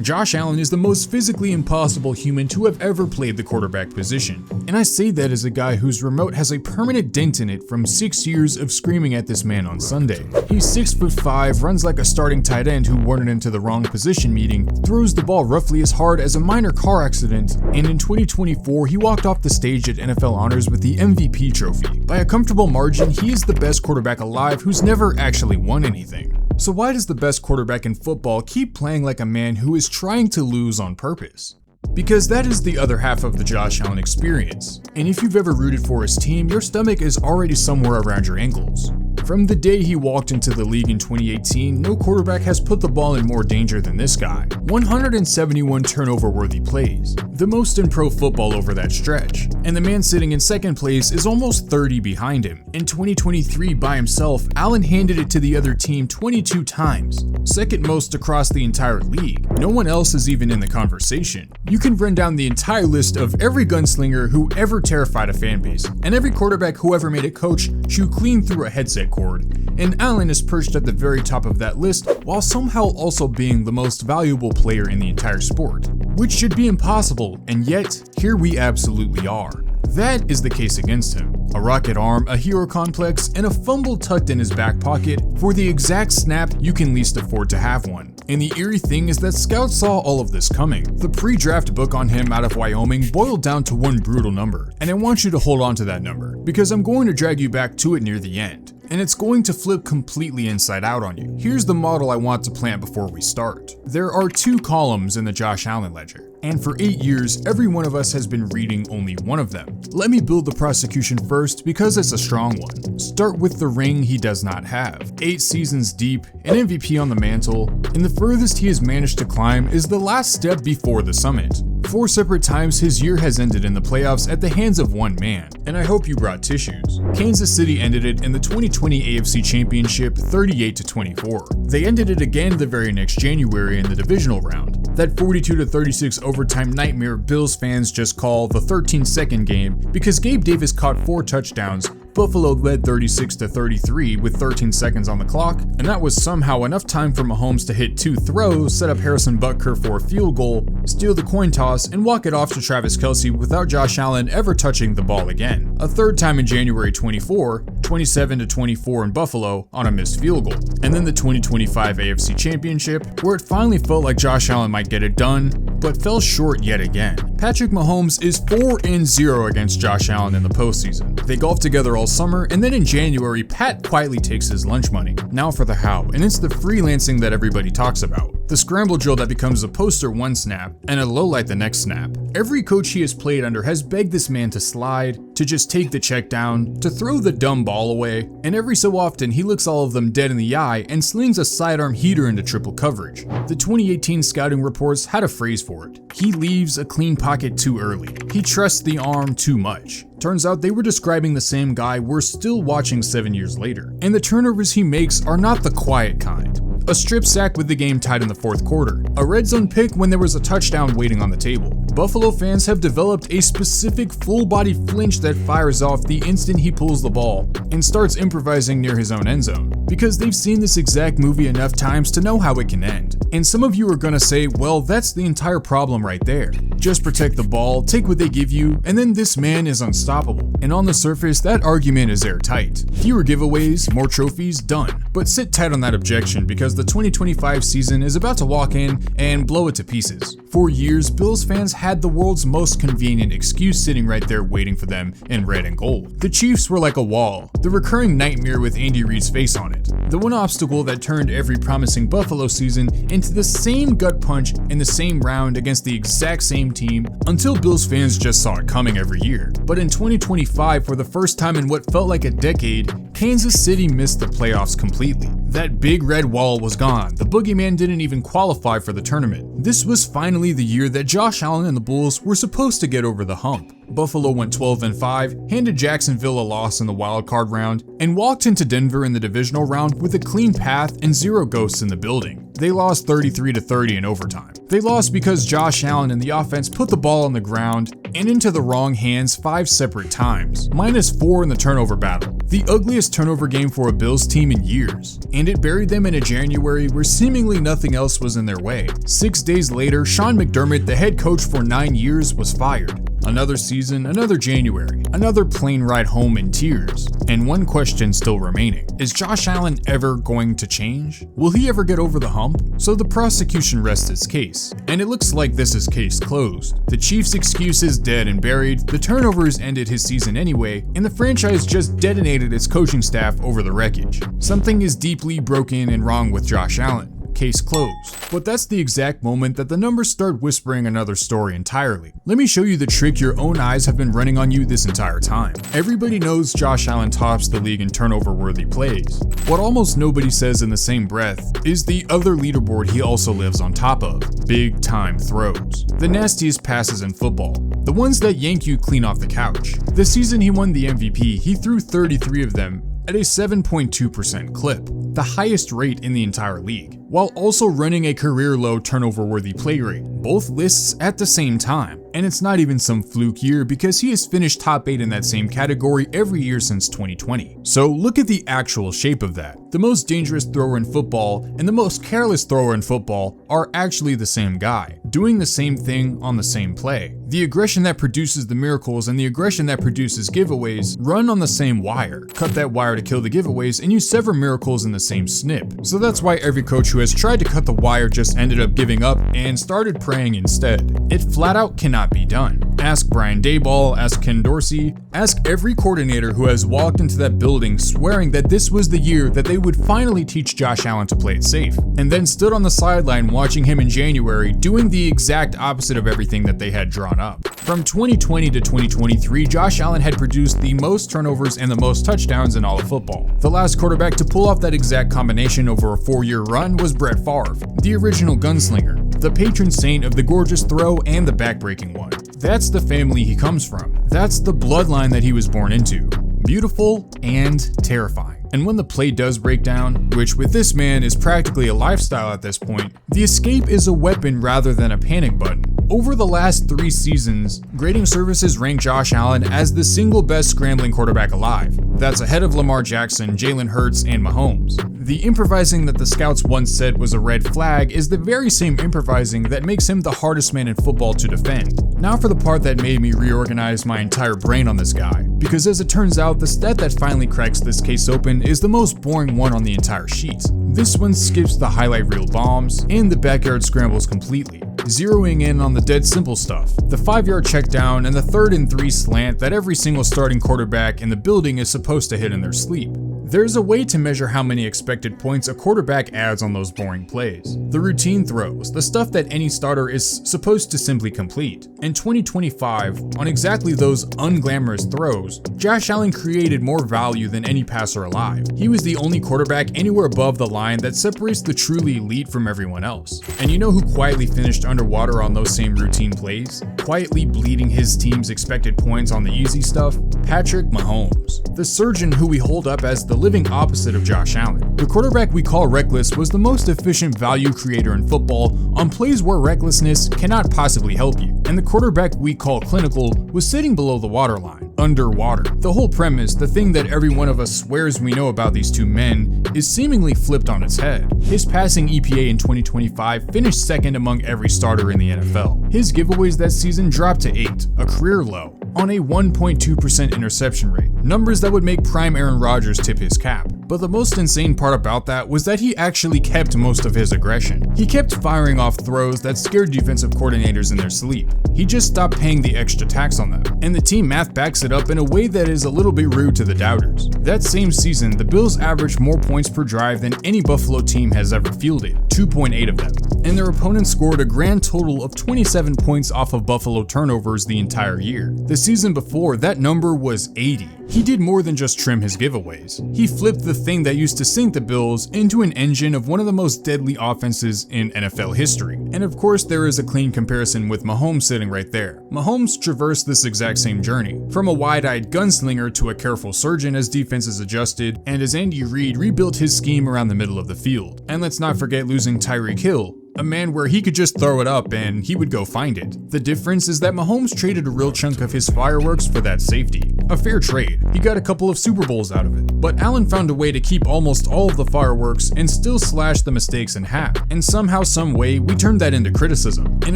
Josh Allen is the most physically impossible human to have ever played the quarterback position. And I say that as a guy whose remote has a permanent dent in it from 6 years of screaming at this man on Sunday. He's 6'5", runs like a starting tight end who wandered into the wrong position meeting, throws the ball roughly as hard as a minor car accident, and in 2024 he walked off the stage at NFL Honors with the MVP trophy. By a comfortable margin, he is the best quarterback alive who's never actually won anything. So why does the best quarterback in football keep playing like a man who is trying to lose on purpose? Because that is the other half of the Josh Allen experience. And if you've ever rooted for his team, your stomach is already somewhere around your ankles. From the day he walked into the league in 2018, no quarterback has put the ball in more danger than this guy. 171 turnover-worthy plays, the most in pro football over that stretch. And the man sitting in second place is almost 30 behind him. In 2023 by himself, Allen handed it to the other team 22 times, second most across the entire league. No one else is even in the conversation. You can run down the entire list of every gunslinger who ever terrified a fan base, and every quarterback who ever made a coach chew clean through a headset cord, and Allen is perched at the very top of that list while somehow also being the most valuable player in the entire sport, which should be impossible, and yet here we absolutely are. That is the case against him. A rocket arm, a hero complex, and a fumble tucked in his back pocket for the exact snap you can least afford to have one. And the eerie thing is that scouts saw all of this coming. The pre-draft book on him out of Wyoming boiled down to one brutal number, and I want you to hold on to that number, because I'm going to drag you back to it near the end. And it's going to flip completely inside out on you. Here's the model I want to plant before we start. There are two columns in the Josh Allen ledger, and for 8 years, every one of us has been reading only one of them. Let me build the prosecution first because it's a strong one. Start with the ring he does not have. 8 seasons deep, an MVP on the mantle, and the furthest he has managed to climb is the last step before the summit. 4 separate times his year has ended in the playoffs at the hands of one man, and I hope you brought tissues. Kansas City ended it in the 2020 AFC Championship 38-24. They ended it again the very next January in the divisional round. That 42-36 overtime nightmare Bills fans just call the 13-second game because Gabe Davis caught 4 touchdowns. Buffalo led 36-33 with 13 seconds on the clock, and that was somehow enough time for Mahomes to hit 2 throws, set up Harrison Butker for a field goal, steal the coin toss, and walk it off to Travis Kelce without Josh Allen ever touching the ball again. A third time in January 24, 27-24 in Buffalo on a missed field goal. And then the 2025 AFC Championship, where it finally felt like Josh Allen might get it done, but fell short yet again. Patrick Mahomes is 4-0 against Josh Allen in the postseason. They golf together all summer, and then in January, Pat quietly takes his lunch money. Now for the how, and it's the freelancing that everybody talks about. The scramble drill that becomes a poster one snap, and a lowlight the next snap. Every coach he has played under has begged this man to slide, to just take the check down, to throw the dumb ball away, and every so often he looks all of them dead in the eye and slings a sidearm heater into triple coverage. The 2018 scouting reports had a phrase for it. He leaves a clean pocket too early. He trusts the arm too much. Turns out they were describing the same guy we're still watching 7 years later. And the turnovers he makes are not the quiet kind. A strip sack with the game tied in the fourth quarter. A red zone pick when there was a touchdown waiting on the table. Buffalo fans have developed a specific full-body flinch that fires off the instant he pulls the ball and starts improvising near his own end zone, because they've seen this exact movie enough times to know how it can end. And some of you are gonna say, well, that's the entire problem right there. Just protect the ball, take what they give you, and then this man is unstoppable. And on the surface, that argument is airtight. Fewer giveaways, more trophies, done. But sit tight on that objection, because the 2025 season is about to walk in and blow it to pieces. For years, Bills fans had the world's most convenient excuse sitting right there waiting for them in red and gold. The Chiefs were like a wall, the recurring nightmare with Andy Reid's face on it. The one obstacle that turned every promising Buffalo season into the same gut punch in the same round against the exact same team, until Bills fans just saw it coming every year. But in 2025, for the first time in what felt like a decade, Kansas City missed the playoffs completely. That big red wall was gone. The boogeyman didn't even qualify for the tournament. This was finally the year that Josh Allen and the Bulls were supposed to get over the hump. Buffalo went 12-5, handed Jacksonville a loss in the wild card round, and walked into Denver in the divisional round with a clean path and 0 ghosts in the building. They lost 33-30 in overtime. They lost because Josh Allen and the offense put the ball on the ground and into the wrong hands 5 separate times, -4 in the turnover battle. the ugliest turnover game for a Bills team in years, and it buried them in a January where seemingly nothing else was in their way. 6 days later, Sean McDermott, the head coach for 9 years, was fired. Another season, another January, another plane ride home in tears, and one question still remaining. Is Josh Allen ever going to change? Will he ever get over the hump? So the prosecution rests its case, and it looks like this is case closed. The Chiefs' excuse is dead and buried, the turnovers ended his season anyway, and the franchise just detonated its coaching staff over the wreckage. Something is deeply broken and wrong with Josh Allen. Case closed. But that's the exact moment that the numbers start whispering another story entirely. Let me show you the trick your own eyes have been running on you this entire time. Everybody knows Josh Allen tops the league in turnover-worthy plays. What almost nobody says in the same breath is the other leaderboard he also lives on top of: big-time throws. The nastiest passes in football. The ones that yank you clean off the couch. The season he won the MVP, he threw 33 of them at a 7.2% clip, the highest rate in the entire league, while also running a career-low turnover-worthy play rate, both lists at the same time. And it's not even some fluke year because he has finished top 8 in that same category every year since 2020. So look at the actual shape of that. The most dangerous thrower in football and the most careless thrower in football are actually the same guy, doing the same thing on the same play. The aggression that produces the miracles and the aggression that produces giveaways run on the same wire. Cut that wire to kill the giveaways and you sever miracles in the same snip. So that's why every coach who has tried to cut the wire just ended up giving up and started praying instead. It flat out cannot be done. Ask Brian Daboll, ask Ken Dorsey, ask every coordinator who has walked into that building swearing that this was the year that they would finally teach Josh Allen to play it safe, and then stood on the sideline watching him in January doing the exact opposite of everything that they had drawn up. From 2020 to 2023, Josh Allen had produced the most turnovers and the most touchdowns in all of football. The last quarterback to pull off that exact combination over a 4-year run was Brett Favre, the original gunslinger, the patron saint of the gorgeous throw and the backbreaking one. That's the family he comes from. That's the bloodline that he was born into. Beautiful and terrifying. And when the play does break down, which with this man is practically a lifestyle at this point, the escape is a weapon rather than a panic button. Over the last 3 seasons, grading services rank Josh Allen as the single best scrambling quarterback alive. That's ahead of Lamar Jackson, Jalen Hurts, and Mahomes. The improvising that the scouts once said was a red flag is the very same improvising that makes him the hardest man in football to defend. Now for the part that made me reorganize my entire brain on this guy, because as it turns out, the stat that finally cracks this case open is the most boring one on the entire sheet. This one skips the highlight reel bombs and the backyard scrambles completely, zeroing in on the dead simple stuff, the 5-yard check down and the 3rd and 3 slant that every single starting quarterback in the building is supposed to hit in their sleep. There's a way to measure how many expected points a quarterback adds on those boring plays. The routine throws, the stuff that any starter is supposed to simply complete. In 2025, on exactly those unglamorous throws, Josh Allen created more value than any passer alive. He was the only quarterback anywhere above the line that separates the truly elite from everyone else. And you know who quietly finished underwater on those same routine plays? Quietly bleeding his team's expected points on the easy stuff? Patrick Mahomes, the surgeon who we hold up as the living opposite of Josh Allen. The quarterback we call reckless was the most efficient value creator in football on plays where recklessness cannot possibly help you, and the quarterback we call clinical was sitting below the waterline, underwater. The whole premise, the thing that every one of us swears we know about these two men, is seemingly flipped on its head. His passing EPA in 2025 finished second among every starter in the NFL. His giveaways that season dropped to 8, a career low, on a 1.2% interception rate, numbers that would make prime Aaron Rodgers tip his cap. But the most insane part about that was that he actually kept most of his aggression. He kept firing off throws that scared defensive coordinators in their sleep. He just stopped paying the extra tax on them, and the team math backs it up in a way that is a little bit rude to the doubters. That same season, the Bills averaged more points per drive than any Buffalo team has ever fielded, 2.8 of them, and their opponents scored a grand total of 27 points off of Buffalo turnovers the entire year. The season before, that number was 80. He did more than just trim his giveaways. He flipped the thing that used to sink the Bills into an engine of one of the most deadly offenses in NFL history. And of course, there is a clean comparison with Mahomes sitting right there. Mahomes traversed this exact same journey, from a wide-eyed gunslinger to a careful surgeon as defenses adjusted, and as Andy Reid rebuilt his scheme around the middle of the field. And let's not forget losing Tyreek Hill, a man where he could just throw it up and he would go find it. The difference is that Mahomes traded a real chunk of his fireworks for that safety. A fair trade. He got a couple of Super Bowls out of it. But Allen found a way to keep almost all of the fireworks and still slash the mistakes in half. And somehow, some way, we turned that into criticism. And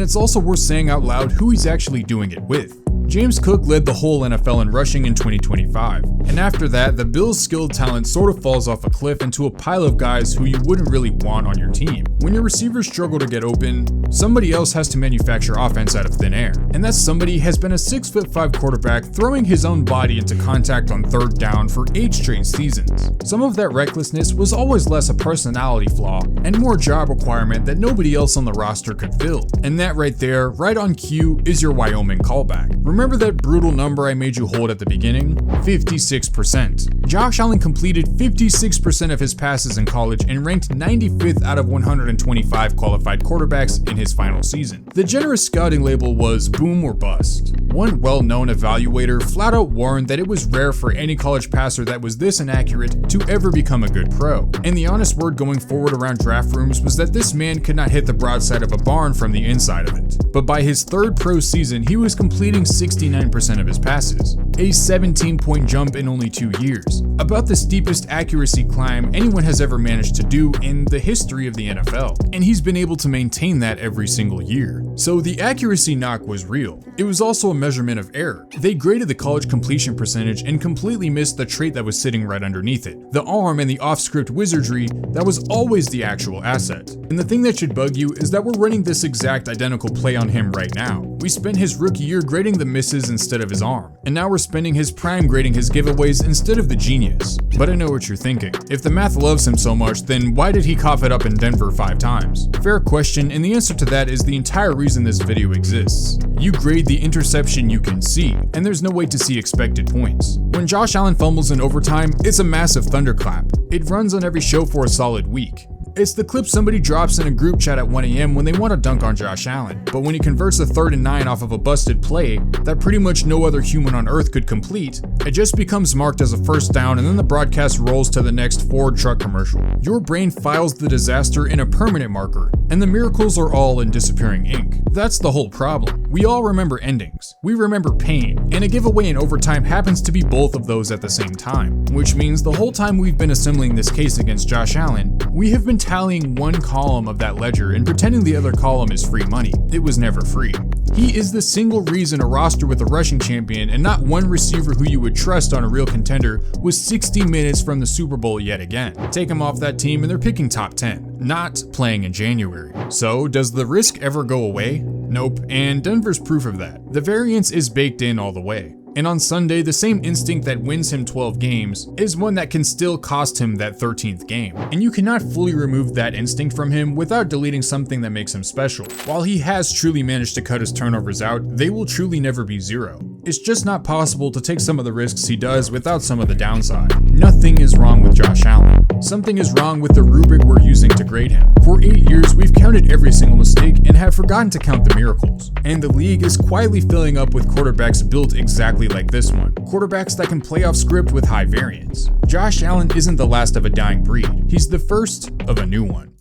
it's also worth saying out loud who he's actually doing it with. James Cook led the whole NFL in rushing in 2025, and after that, the Bills' skilled talent sort of falls off a cliff into a pile of guys who you wouldn't really want on your team. When your receivers struggle to get open, somebody else has to manufacture offense out of thin air, and that somebody has been a 6'5" quarterback throwing his own body into contact on third down for 8 straight seasons. Some of that recklessness was always less a personality flaw and more job requirement that nobody else on the roster could fill, and that right there, right on cue, is your Wyoming callback. Remember that brutal number I made you hold at the beginning? 56%. Josh Allen completed 56% of his passes in college and ranked 95th out of 125 qualified quarterbacks in his final season. The generous scouting label was boom or bust. One well-known evaluator flat out warned that it was rare for any college passer that was this inaccurate to ever become a good pro. And the honest word going forward around draft rooms was that this man could not hit the broadside of a barn from the inside of it. But by his third pro season, he was completing 69% of his passes, a 17-point jump in only 2 years, about the steepest accuracy climb anyone has ever managed to do in the history of the NFL, and he's been able to maintain that every single year. So the accuracy knock was real. It was also a measurement of error. They graded the college completion percentage and completely missed the trait that was sitting right underneath it, the arm and the off-script wizardry that was always the actual asset. And the thing that should bug you is that we're running this exact identical play on him right now. We spent his rookie year grading the misses instead of his arm, and now we're spending his prime grading his giveaways instead of the genius. But I know what you're thinking. If the math loves him so much, then why did he cough it up in Denver 5 times? Fair question, and the answer to that is the entire reason this video exists. You grade the interception you can see, and there's no way to see expected points. When Josh Allen fumbles in overtime, it's a massive thunderclap. It runs on every show for a solid week. It's the clip somebody drops in a group chat at 1 AM when they want to dunk on Josh Allen, but when he converts a 3rd and 9 off of a busted play that pretty much no other human on earth could complete, it just becomes marked as a first down and then the broadcast rolls to the next Ford truck commercial. Your brain files the disaster in a permanent marker, and the miracles are all in disappearing ink. That's the whole problem. We all remember endings. We remember pain, and a giveaway in overtime happens to be both of those at the same time, which means the whole time we've been assembling this case against Josh Allen, we have been tallying one column of that ledger and pretending the other column is free money. It was never free. He is the single reason a roster with a rushing champion and not one receiver who you would trust on a real contender was 60 minutes from the Super Bowl yet again. Take him off that team and they're picking top 10, not playing in January. So does the risk ever go away? Nope, and Denver's proof of that. The variance is baked in all the way. And on Sunday, the same instinct that wins him 12 games is one that can still cost him that 13th game. And you cannot fully remove that instinct from him without deleting something that makes him special. While he has truly managed to cut his turnovers out, they will truly never be zero. It's just not possible to take some of the risks he does without some of the downside. Nothing is wrong with Josh Allen. Something is wrong with the rubric we're using to grade him. For 8 years, we've counted every single mistake and have forgotten to count the miracles. And the league is quietly filling up with quarterbacks built exactly like this one. Quarterbacks that can play off script with high variance. Josh Allen isn't the last of a dying breed. He's the first of a new one.